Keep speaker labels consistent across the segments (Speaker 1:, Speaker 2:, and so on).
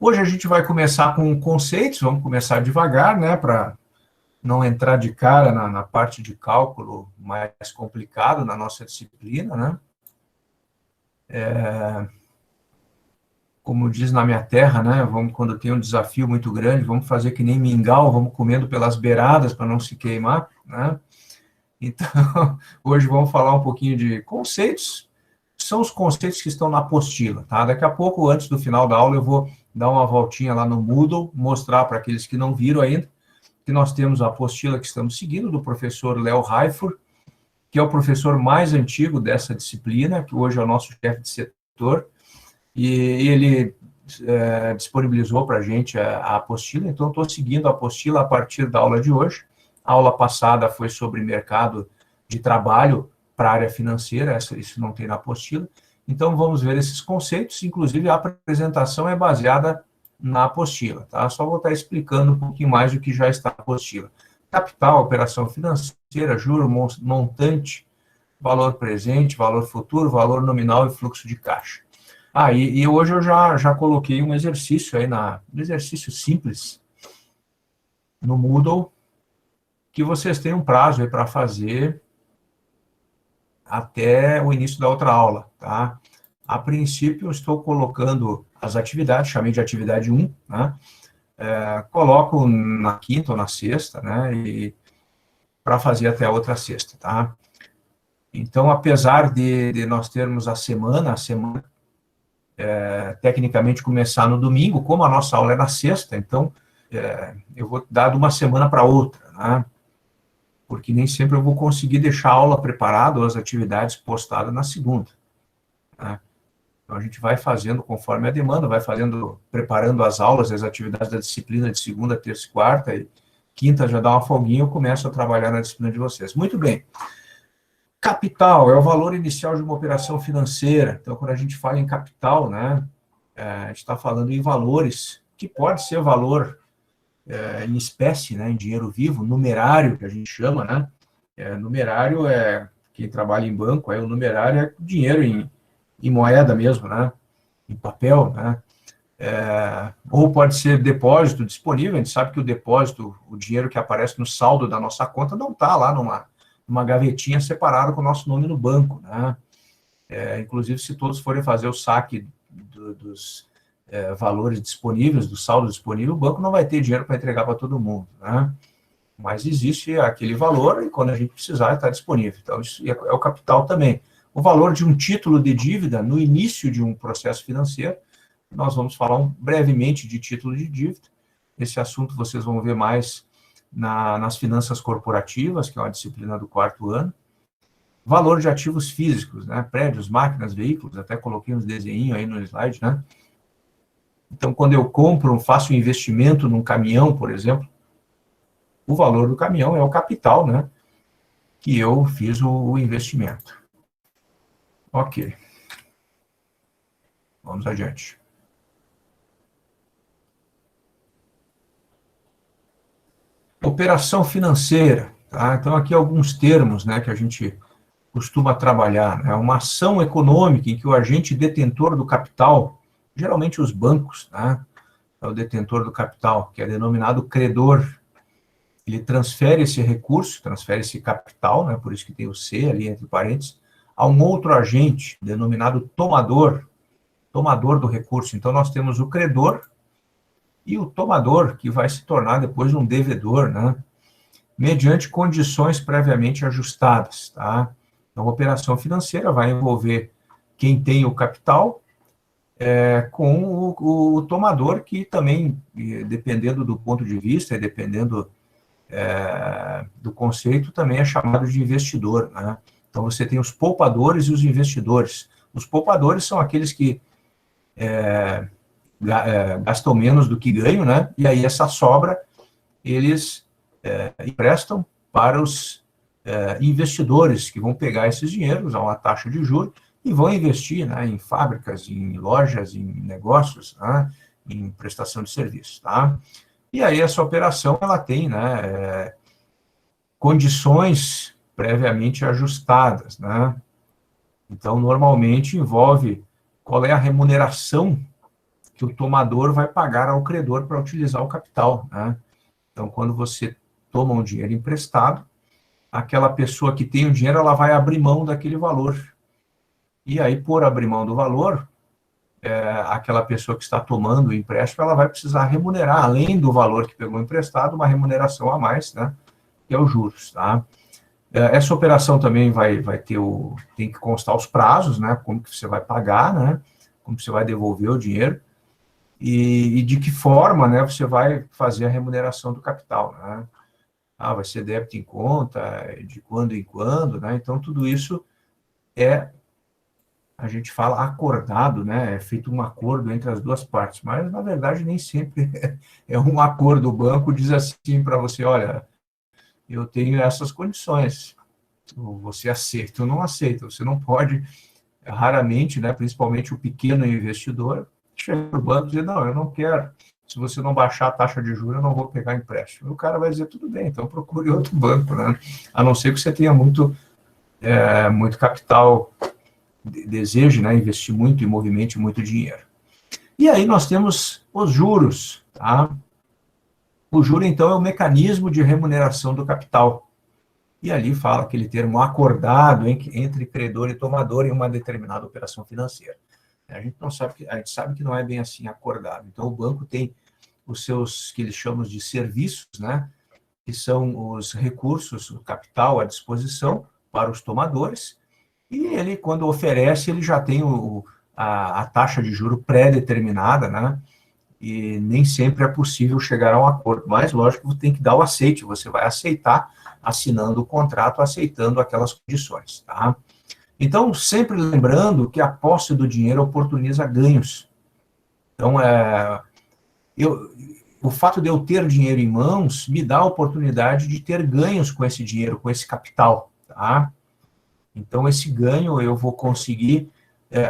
Speaker 1: Hoje a gente vai começar com conceitos, vamos começar devagar, né, para não entrar de cara na parte de cálculo mais complicado na nossa disciplina, né? Como diz na minha terra, né, quando tem um desafio muito grande, vamos fazer que nem mingau, vamos comendo pelas beiradas para não se queimar, né? Então, hoje vamos falar um pouquinho de conceitos, são os conceitos que estão na apostila, tá? Daqui a pouco, antes do final da aula, eu vou dar uma voltinha lá no Moodle, mostrar para aqueles que não viram ainda, que nós temos a apostila que estamos seguindo, do professor Léo Raifur, que é o professor mais antigo dessa disciplina, que hoje é o nosso chefe de setor, e ele disponibilizou para a gente a apostila, então estou seguindo a apostila a partir da aula de hoje. A aula passada foi sobre mercado de trabalho para a área financeira, isso não tem na apostila. Então, vamos ver esses conceitos, inclusive a apresentação é baseada na apostila, tá? Só vou estar explicando um pouquinho mais do que já está na apostila. Capital, operação financeira, juro, montante, valor presente, valor futuro, valor nominal e fluxo de caixa. E hoje eu já coloquei um exercício aí, um exercício simples, no Moodle, que vocês têm um prazo aí para fazer até o início da outra aula, tá? A princípio, eu estou colocando as atividades, chamei de atividade 1, né? Coloco na quinta ou na sexta, né? E para fazer até a outra sexta, tá? Então, apesar de nós termos a semana tecnicamente começar no domingo, como a nossa aula é na sexta, então eu vou dar de uma semana para outra, né? Porque nem sempre eu vou conseguir deixar a aula preparada ou as atividades postadas na segunda, né? Então, a gente vai fazendo conforme a demanda, vai preparando as aulas e as atividades da disciplina de segunda, terça e quarta, e quinta já dá uma folguinha, eu começo a trabalhar na disciplina de vocês. Muito bem. Capital é o valor inicial de uma operação financeira. Então, quando a gente fala em capital, né, a gente está falando em valores, que pode ser valor em espécie, né, em dinheiro vivo, numerário, que a gente chama, né? Numerário quem trabalha em banco, aí o numerário é dinheiro em moeda mesmo, né? Em papel, né? Ou pode ser depósito disponível. A gente sabe que o depósito, o dinheiro que aparece no saldo da nossa conta, não está lá numa gavetinha separada com o nosso nome no banco, né? Inclusive, se todos forem fazer o saque dos valores disponíveis, do saldo disponível, o banco não vai ter dinheiro para entregar para todo mundo, né? Mas existe aquele valor e quando a gente precisar, está disponível. Então, isso é o capital também. O valor de um título de dívida no início de um processo financeiro, nós vamos falar brevemente de título de dívida. Esse assunto vocês vão ver mais nas finanças corporativas, que é uma disciplina do quarto ano. Valor de ativos físicos, né? Prédios, máquinas, veículos, até coloquei uns desenhinhos aí no slide, né? Então, quando eu faço um investimento num caminhão, por exemplo, o valor do caminhão é o capital, né? Que eu fiz o investimento. Ok. Vamos adiante. Operação financeira, tá? Então, aqui alguns termos, né, que a gente costuma trabalhar, né? Uma ação econômica em que o agente detentor do capital, geralmente os bancos, né, é o detentor do capital, que é denominado credor, ele transfere esse recurso, transfere esse capital, né, por isso que tem o C ali entre parênteses, a um outro agente, denominado tomador do recurso. Então, nós temos o credor e o tomador, que vai se tornar depois um devedor, né, mediante condições previamente ajustadas, tá? Então, a operação financeira vai envolver quem tem o capital com o tomador, que também, dependendo do ponto de vista e dependendo do conceito, também é chamado de investidor, né? Então, você tem os poupadores e os investidores. Os poupadores são aqueles que gastam menos do que ganham, né? E aí essa sobra eles emprestam para os investidores que vão pegar esses dinheiros a uma taxa de juros e vão investir, né, em fábricas, em lojas, em negócios, né, em prestação de serviços, tá? E aí essa operação ela tem, né, condições previamente ajustadas, né? Então, normalmente envolve qual é a remuneração que o tomador vai pagar ao credor para utilizar o capital, né? Então, quando você toma um dinheiro emprestado, aquela pessoa que tem o dinheiro, ela vai abrir mão daquele valor. E aí, por abrir mão do valor, aquela pessoa que está tomando o empréstimo, ela vai precisar remunerar, além do valor que pegou emprestado, uma remuneração a mais, né? Que é os juros, tá? Essa operação também vai ter tem que constar os prazos, né? Como que você vai pagar, né? Como que você vai devolver o dinheiro e de que forma, né? Você vai fazer a remuneração do capital, né? Vai ser débito em conta, de quando em quando, né? Então, tudo isso a gente fala acordado, né? É feito um acordo entre as duas partes, mas, na verdade, nem sempre é um acordo. O banco diz assim para você, olha, eu tenho essas condições, você aceita ou não aceita, você não pode, raramente, né, principalmente o pequeno investidor, chega para o banco e dizer, não, eu não quero, se você não baixar a taxa de juros, eu não vou pegar empréstimo. O cara vai dizer, tudo bem, então procure outro banco, né, a não ser que você tenha muito capital, deseje, né, investir muito e movimente muito dinheiro. E aí nós temos os juros, tá? O juro, então, é o mecanismo de remuneração do capital. E ali fala aquele termo acordado entre credor e tomador em uma determinada operação financeira. A gente sabe que não é bem assim acordado. Então, o banco tem os seus, que eles chamam de serviços, né? Que são os recursos, o capital à disposição para os tomadores. E ele, quando oferece, ele já tem a taxa de juro pré-determinada, né? E nem sempre é possível chegar a um acordo, mas, lógico, tem que dar o aceite, você vai aceitar, assinando o contrato, aceitando aquelas condições, tá? Então, sempre lembrando que a posse do dinheiro oportuniza ganhos. Então, o fato de eu ter dinheiro em mãos me dá a oportunidade de ter ganhos com esse dinheiro, com esse capital, tá? Então, esse ganho eu vou conseguir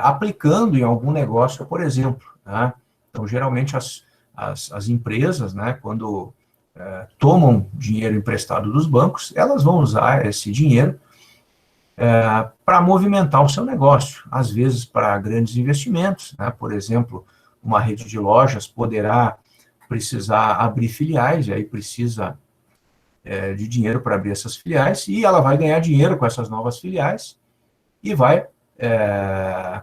Speaker 1: aplicando em algum negócio, por exemplo, tá? Então, geralmente, as empresas, né, quando tomam dinheiro emprestado dos bancos, elas vão usar esse dinheiro para movimentar o seu negócio, às vezes para grandes investimentos, né? Por exemplo, uma rede de lojas poderá precisar abrir filiais, e aí precisa de dinheiro para abrir essas filiais, e ela vai ganhar dinheiro com essas novas filiais e vai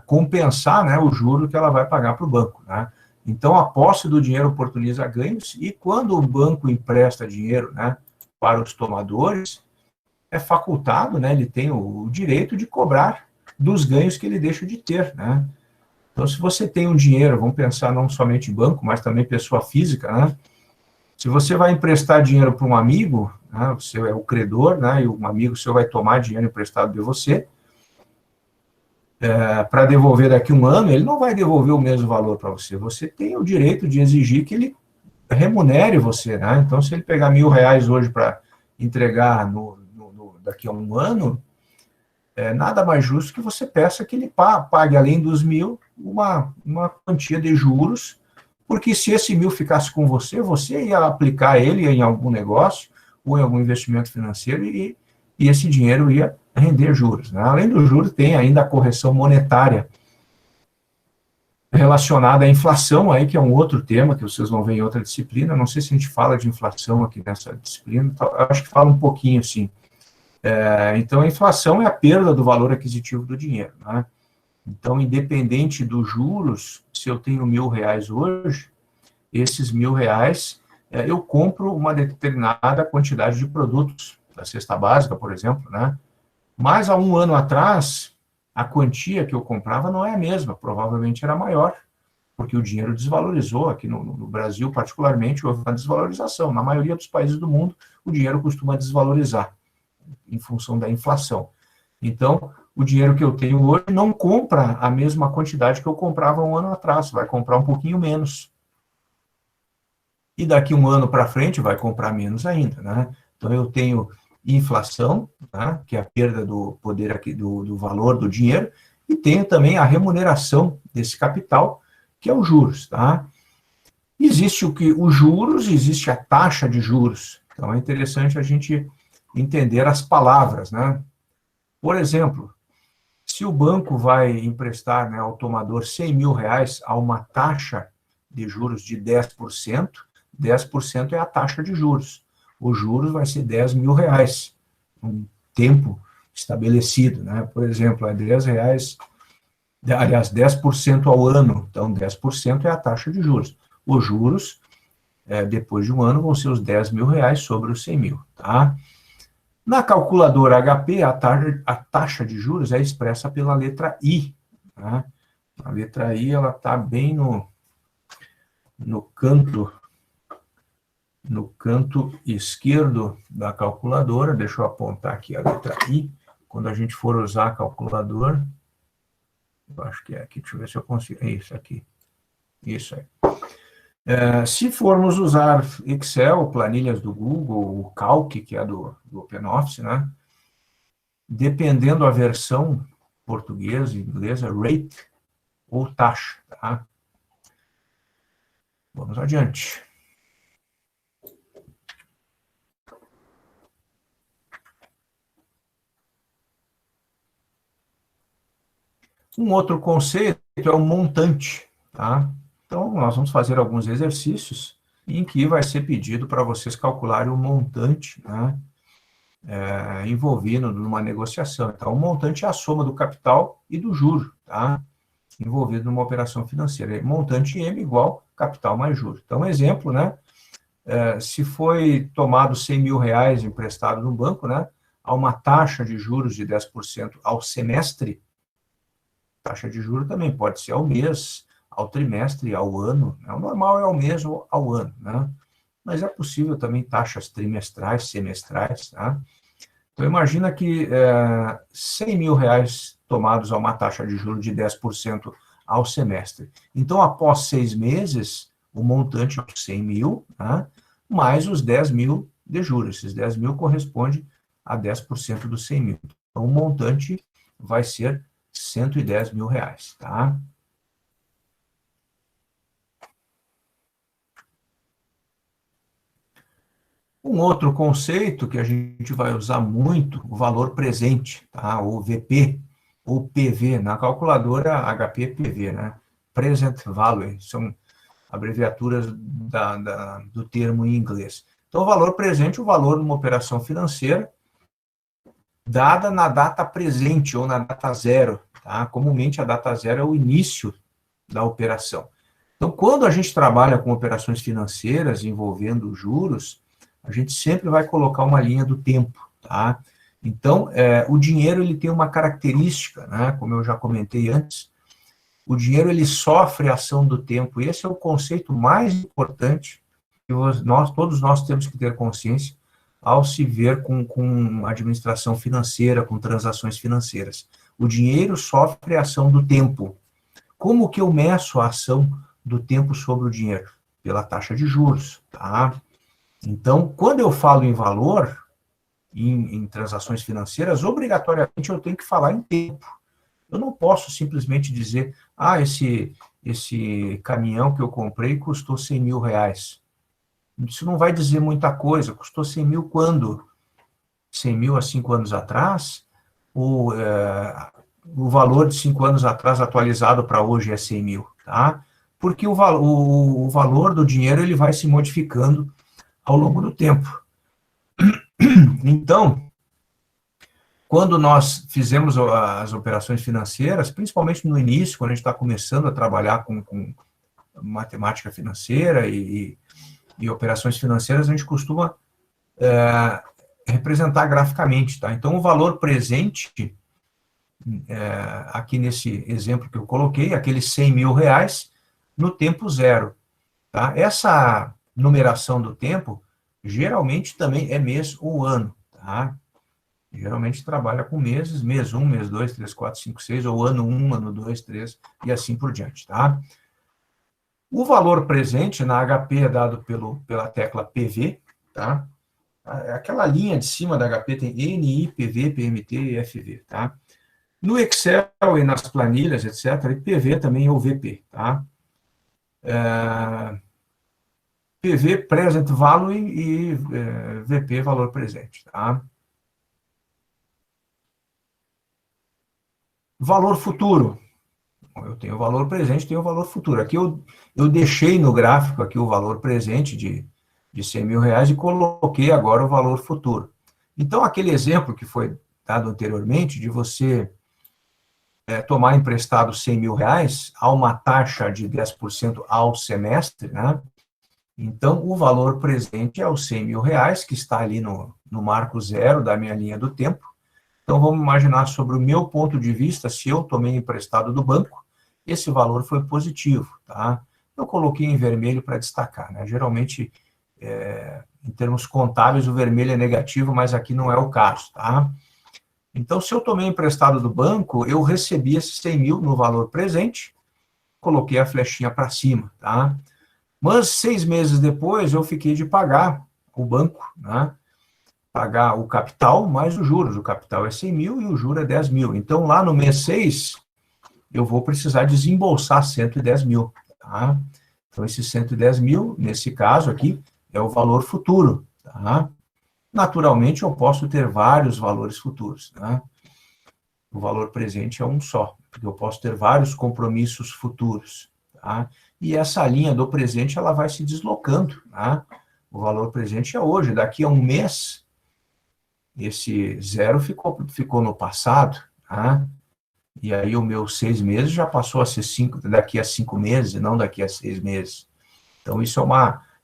Speaker 1: compensar, né, o juro que ela vai pagar para o banco, né? Então, a posse do dinheiro oportuniza ganhos, e quando o banco empresta dinheiro, né, para os tomadores, é facultado, né, ele tem o direito de cobrar dos ganhos que ele deixa de ter, né? Então, se você tem um dinheiro, vamos pensar não somente banco, mas também pessoa física, né? Se você vai emprestar dinheiro para um amigo, né, você é o credor, né, e um amigo seu vai tomar dinheiro emprestado de você, para devolver daqui a um ano, ele não vai devolver o mesmo valor para você. Você tem o direito de exigir que ele remunere você, né? Então, se ele pegar R$1.000 hoje para entregar daqui a um ano, nada mais justo que você peça que ele pague, além dos 1.000, uma quantia de juros, porque se esse 1.000 ficasse com você ia aplicar ele em algum negócio ou em algum investimento financeiro e esse dinheiro ia render juros, né? Além do juros, tem ainda a correção monetária relacionada à inflação, aí, que é um outro tema que vocês vão ver em outra disciplina. Não sei se a gente fala de inflação aqui nessa disciplina, acho que fala um pouquinho, sim. Então, a inflação é a perda do valor aquisitivo do dinheiro, né? Então, independente dos juros, se eu tenho R$1.000 hoje, esses R$1.000, eu compro uma determinada quantidade de produtos, da cesta básica, por exemplo, né? Mas há um ano atrás, a quantia que eu comprava não é a mesma, provavelmente era maior, porque o dinheiro desvalorizou. Aqui no Brasil, particularmente, houve uma desvalorização. Na maioria dos países do mundo, o dinheiro costuma desvalorizar em função da inflação. Então, o dinheiro que eu tenho hoje não compra a mesma quantidade que eu comprava um ano atrás, vai comprar um pouquinho menos. E daqui um ano para frente vai comprar menos ainda, né? Então, eu tenho inflação, né, que é a perda do poder aqui, do valor do dinheiro, e tenho também a remuneração desse capital, que é os juros, tá? Existe os juros, existe a taxa de juros. Então, é interessante a gente entender as palavras, né? Por exemplo, se o banco vai emprestar, né, ao tomador R$100.000 a uma taxa de juros de 10%, 10% é a taxa de juros. Os juros vai ser R$ 10.000, um tempo estabelecido, né? Por exemplo, é R$ 10, aliás, 10% ao ano, então 10% é a taxa de juros. Os juros, depois de um ano, vão ser os R$ 10.000 sobre os 100 mil, tá? Na calculadora HP, a taxa de juros é expressa pela letra I, tá? A letra I, ela está bem no canto esquerdo da calculadora. Deixa eu apontar aqui a letra I. Quando a gente for usar a calculadora, eu acho que é aqui, deixa eu ver se eu consigo. É isso aqui. Isso aí. Se formos usar Excel, planilhas do Google, o Calc, que é do OpenOffice, né? Dependendo da versão portuguesa e inglesa, rate ou taxa, tá? Vamos adiante. Um outro conceito é o montante, tá? Então, nós vamos fazer alguns exercícios em que vai ser pedido para vocês calcularem o montante, né, envolvido numa negociação. Então, o montante é a soma do capital e do juro, tá? Envolvido numa operação financeira. Montante M igual capital mais juros. Então, exemplo, né? Se foi tomado R$ 100.000 emprestado no banco, né? Há uma taxa de juros de 10% ao semestre. Taxa de juros também pode ser ao mês, ao trimestre, ao ano. Né? O normal é ao mês ou ao ano, né? Mas é possível também taxas trimestrais, semestrais, tá? Então, imagina que R$ 100.000 tomados a uma taxa de juros de 10% ao semestre. Então, após 6 meses, o montante é 100 mil, né, mais os 10 mil de juros. Esses 10 mil corresponde a 10% dos 100 mil. Então, o montante vai ser R$ 110.000, tá? Um outro conceito que a gente vai usar muito, o valor presente, tá? O VP, ou PV, na calculadora HP PV, né? Present Value, são abreviaturas do termo em inglês. Então, o valor presente, o valor de uma operação financeira, dada na data presente ou na data zero, tá? Comumente, a data zero é o início da operação. Então, quando a gente trabalha com operações financeiras envolvendo juros, a gente sempre vai colocar uma linha do tempo, tá? Então, o dinheiro ele tem uma característica, né? Como eu já comentei antes, o dinheiro ele sofre a ação do tempo. E esse é o conceito mais importante que todos nós temos que ter consciência ao se ver com administração financeira, com transações financeiras. O dinheiro sofre a ação do tempo. Como que eu meço a ação do tempo sobre o dinheiro? Pela taxa de juros, tá? Então, quando eu falo em valor, em transações financeiras, obrigatoriamente eu tenho que falar em tempo. Eu não posso simplesmente dizer, esse caminhão que eu comprei custou R$ 100.000. Isso não vai dizer muita coisa. Custou 100 mil quando? 100 mil há 5 anos atrás? O valor de 5 anos atrás atualizado para hoje é 100 mil, tá? Porque o valor do dinheiro ele vai se modificando ao longo do tempo. Então, quando nós fizemos as operações financeiras, principalmente no início, quando a gente está começando a trabalhar com matemática financeira e operações financeiras, a gente costuma representar graficamente, tá? Então, o valor presente, aqui nesse exemplo que eu coloquei, aqueles R$ 100.000 no tempo zero, tá? Essa numeração do tempo, geralmente também é mês ou ano, tá? Geralmente trabalha com meses, mês 1, mês 2, 3, 4, 5, 6, ou ano 1, ano 2, 3, e assim por diante, tá? O valor presente na HP é dado pela tecla PV, tá? Aquela linha de cima da HP tem NI, PV, PMT e FV, tá? No Excel e nas planilhas, etc., PV também é o VP, tá? PV, Present Value, e VP, valor presente, tá? Valor futuro. Eu tenho o valor presente, tenho o valor futuro. Aqui eu deixei no gráfico aqui o valor presente de 100 mil reais e coloquei agora o valor futuro. Então, aquele exemplo que foi dado anteriormente, de você tomar emprestado 100 mil reais a uma taxa de 10% ao semestre, né? Então, o valor presente é os 100 mil reais, que está ali no marco zero da minha linha do tempo. Então, vamos imaginar sobre o meu ponto de vista, se eu tomei emprestado do banco, esse valor foi positivo, tá? Eu coloquei em vermelho para destacar, né? Geralmente, em termos contábeis, o vermelho é negativo, mas aqui não é o caso, tá? Então, se eu tomei emprestado do banco, eu recebi esses 100 mil no valor presente, coloquei a flechinha para cima, tá? Mas 6 meses depois, eu fiquei de pagar o banco, né? Pagar o capital mais os juros. O capital é 100 mil e o juro é 10 mil. Então, lá no mês 6, eu vou precisar desembolsar 110 mil, tá? Então, esses 110 mil, nesse caso aqui, é o valor futuro, tá? Naturalmente, eu posso ter vários valores futuros, né? O valor presente é um só, porque eu posso ter vários compromissos futuros, tá? E essa linha do presente, ela vai se deslocando, tá? O valor presente é hoje, daqui a um mês, esse zero ficou no passado, tá? E aí o meu 6 meses já passou a ser daqui a 5 meses, e não daqui a 6 meses. Então,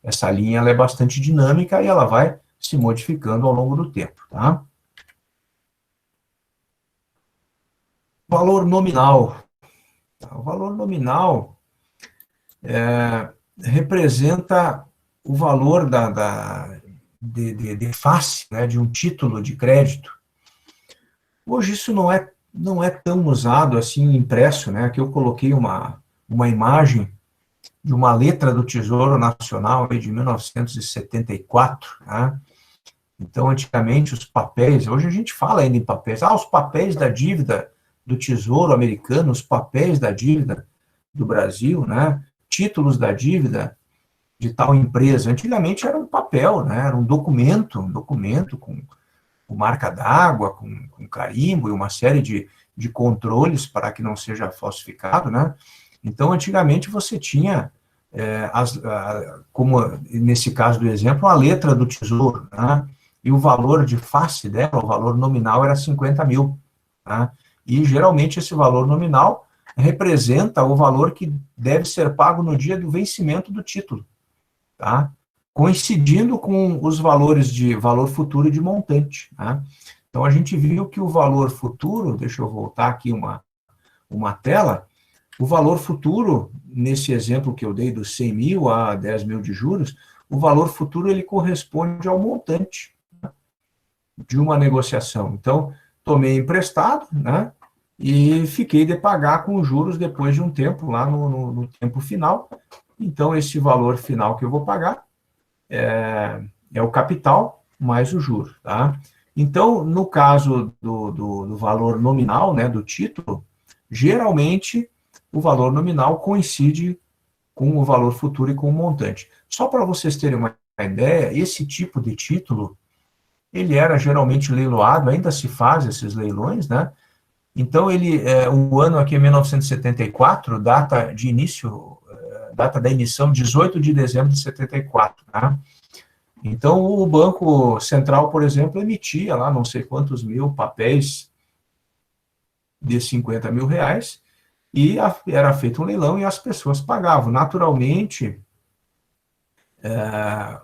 Speaker 1: essa linha ela é bastante dinâmica e ela vai se modificando ao longo do tempo, tá? Valor nominal. O valor nominal representa o valor de face, né, de um título de crédito. Hoje isso não é tão usado assim impresso, né? Aqui eu coloquei uma imagem de uma letra do Tesouro Nacional de 1974, né? Então, antigamente, os papéis, hoje a gente fala ainda em papéis, os papéis da dívida do Tesouro Americano, os papéis da dívida do Brasil, né? Títulos da dívida de tal empresa. Antigamente era um papel, né? Era um documento com marca d'água, com carimbo e uma série de controles para que não seja falsificado, né? Então, antigamente você tinha, como nesse caso do exemplo, a letra do Tesouro, né? E o valor de face dela, o valor nominal era 50 mil, tá? E geralmente esse valor nominal representa o valor que deve ser pago no dia do vencimento do título, tá? Coincidindo com os valores de valor futuro e de montante, tá? Então, a gente viu que o valor futuro, deixa eu voltar aqui uma tela, o valor futuro, nesse exemplo que eu dei dos 100 mil a 10 mil de juros, o valor futuro ele corresponde ao montante de uma negociação. Então, tomei emprestado, né, e fiquei de pagar com juros depois de um tempo, lá no tempo final. Então, esse valor final que eu vou pagar é o capital mais o juro, tá? Então, no caso do valor nominal, né, do título, geralmente o valor nominal coincide com o valor futuro e com o montante. Só para vocês terem uma ideia, esse tipo de título, ele era geralmente leiloado, ainda se faz esses leilões, né? Então, o ano aqui é 1974, data de início, data da emissão, 18 de dezembro de 74, tá? Então, o Banco Central, por exemplo, emitia lá não sei quantos mil papéis de 50 mil reais e era feito um leilão e as pessoas pagavam. Naturalmente,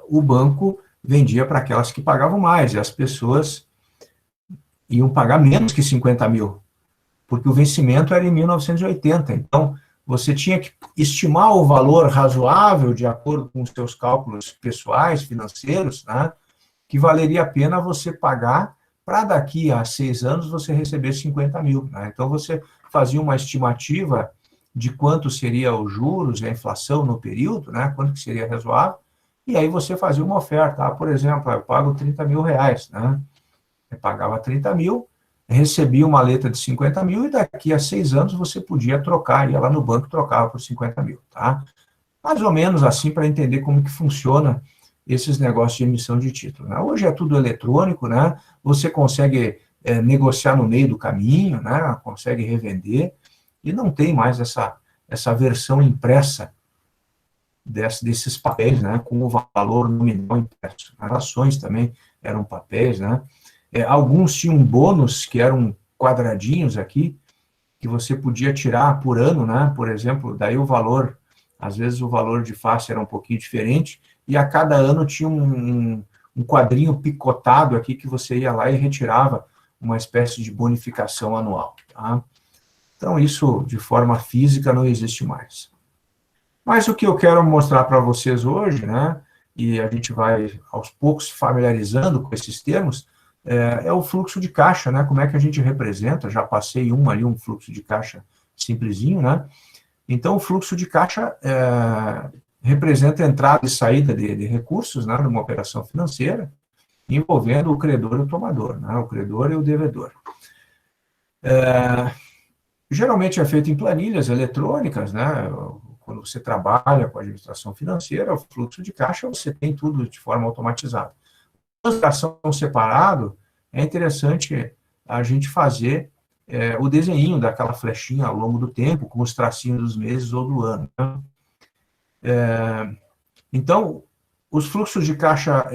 Speaker 1: o banco vendia para aquelas que pagavam mais e as pessoas iam pagar menos que 50 mil, porque o vencimento era em 1980. Então, você tinha que estimar o valor razoável de acordo com os seus cálculos pessoais, financeiros, né, que valeria a pena você pagar para daqui a 6 anos você receber 50 mil. Né? Então, você fazia uma estimativa de quanto seria os juros e a inflação no período, né, quanto que seria razoável, e aí você fazia uma oferta. Por exemplo, eu pago 30 mil reais, né? Eu pagava 30 mil, recebia uma letra de 50 mil e daqui a 6 anos você podia trocar, ia lá no banco e trocava por 50 mil, tá? Mais ou menos assim para entender como que funciona esses negócios de emissão de título, né? Hoje é tudo eletrônico, né? Você consegue negociar no meio do caminho, né? Consegue revender e não tem mais essa versão impressa desses papéis, né, com o valor nominal impresso. As ações também eram papéis, né? Alguns tinham bônus, que eram quadradinhos aqui, que você podia tirar por ano, né? Por exemplo, daí o valor, às vezes o valor de face era um pouquinho diferente, e a cada ano tinha um quadrinho picotado aqui que você ia lá e retirava uma espécie de bonificação anual. Tá? Então, isso de forma física não existe mais. Mas o que eu quero mostrar para vocês hoje, né, e a gente vai aos poucos se familiarizando com esses termos, é o fluxo de caixa, né, como é que a gente representa, já passei um fluxo de caixa simplesinho, né, então o fluxo de caixa representa a entrada e saída de recursos, né, numa operação financeira, envolvendo o credor e o tomador, né, o credor e o devedor. Geralmente é feito em planilhas eletrônicas, né, quando você trabalha com a administração financeira, o fluxo de caixa, você tem tudo de forma automatizada. Transação separado, é interessante a gente fazer o desenho daquela flechinha ao longo do tempo, com os tracinhos dos meses ou do ano. Né? Então, os fluxos de caixa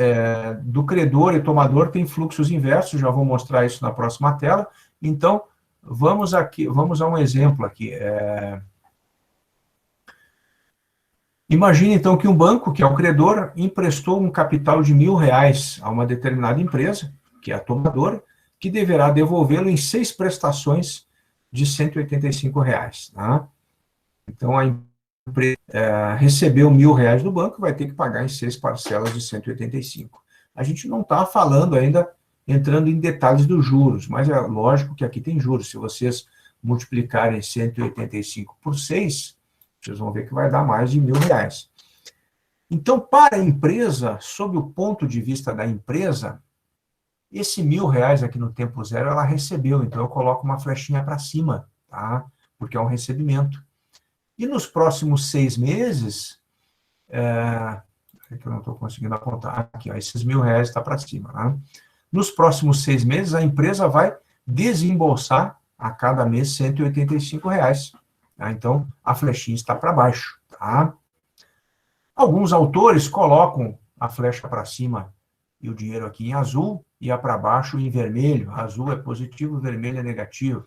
Speaker 1: do credor e tomador têm fluxos inversos, já vou mostrar isso na próxima tela. Então, vamos a um exemplo aqui. Imagine, então, que um banco, que é o credor, emprestou um capital de R$1.000 a uma determinada empresa, que é a tomadora, que deverá devolvê-lo em 6 prestações de R$185. Tá? Então, a empresa recebeu R$1.000 do banco, vai ter que pagar em 6 parcelas de 185. A gente não está falando ainda, entrando em detalhes dos juros, mas é lógico que aqui tem juros. Se vocês multiplicarem 185 por 6, vocês vão ver que vai dar mais de R$1.000. Então, para a empresa, sob o ponto de vista da empresa, esse R$1.000 aqui no tempo zero, ela recebeu. Então, eu coloco uma flechinha para cima, tá? Porque é um recebimento. E nos próximos 6 meses, que eu não estou conseguindo apontar aqui, ó, esses R$1.000 está para cima. Né? Nos próximos 6 meses, a empresa vai desembolsar a cada mês R$185. Tá? Então, a flechinha está para baixo. Tá? Alguns autores colocam a flecha para cima e o dinheiro aqui em azul, e a para baixo em vermelho. Azul é positivo, vermelho é negativo.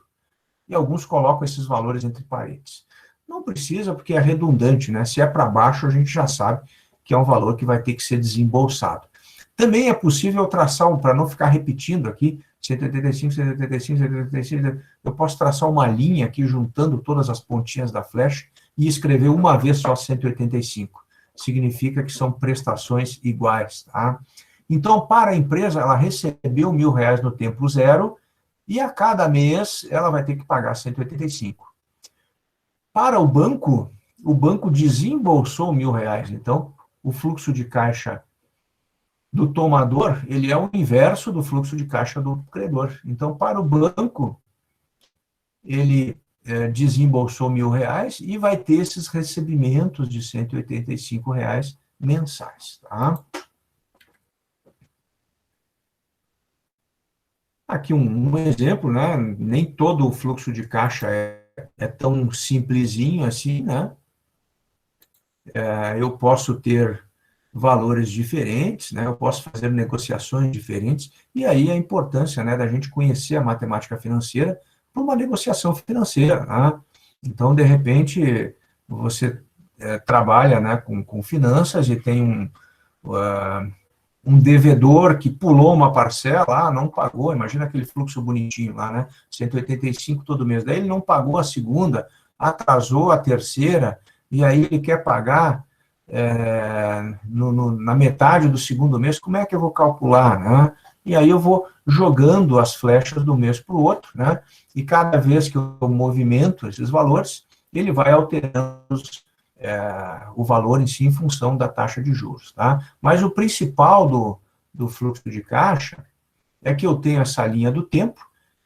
Speaker 1: E alguns colocam esses valores entre parênteses. Não precisa, porque é redundante, né? Se é para baixo, a gente já sabe que é um valor que vai ter que ser desembolsado. Também é possível traçar, para não ficar repetindo aqui, 185, 185, 185, eu posso traçar uma linha aqui, juntando todas as pontinhas da flecha, e escrever uma vez só 185. Significa que são prestações iguais, tá? Então, para a empresa, ela recebeu R$1.000 no tempo zero, e a cada mês ela vai ter que pagar 185. Para o banco desembolsou R$1.000. Então, o fluxo de caixa do tomador, ele é o inverso do fluxo de caixa do credor. Então, para o banco, ele desembolsou R$1.000 e vai ter esses recebimentos de R$185 mensais. Tá? Aqui um exemplo, né? Nem todo o fluxo de caixa é tão simplesinho assim, né? Eu posso ter valores diferentes, né? Eu posso fazer negociações diferentes, e aí a importância, né, da gente conhecer a matemática financeira para uma negociação financeira. Né? Então, de repente, você trabalha, né, com finanças e tem um devedor que pulou uma parcela, não pagou, imagina aquele fluxo bonitinho lá, né? 185 todo mês. Daí ele não pagou a segunda, atrasou a terceira, e aí ele quer pagar na metade do segundo mês. Como é que eu vou calcular, né? E aí eu vou jogando as flechas do mês para o outro, né? E cada vez que eu movimento esses valores, ele vai alterando o valor em si em função da taxa de juros. Tá? Mas o principal do fluxo de caixa é que eu tenho essa linha do tempo,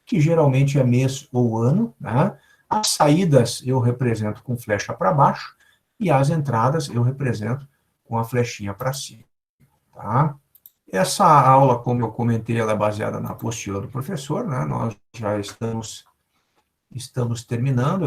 Speaker 1: que geralmente é mês ou ano. Né? As saídas eu represento com flecha para baixo e as entradas eu represento com a flechinha para cima. Tá? Essa aula, como eu comentei, ela é baseada na apostila do professor. Né? Nós já estamos terminando.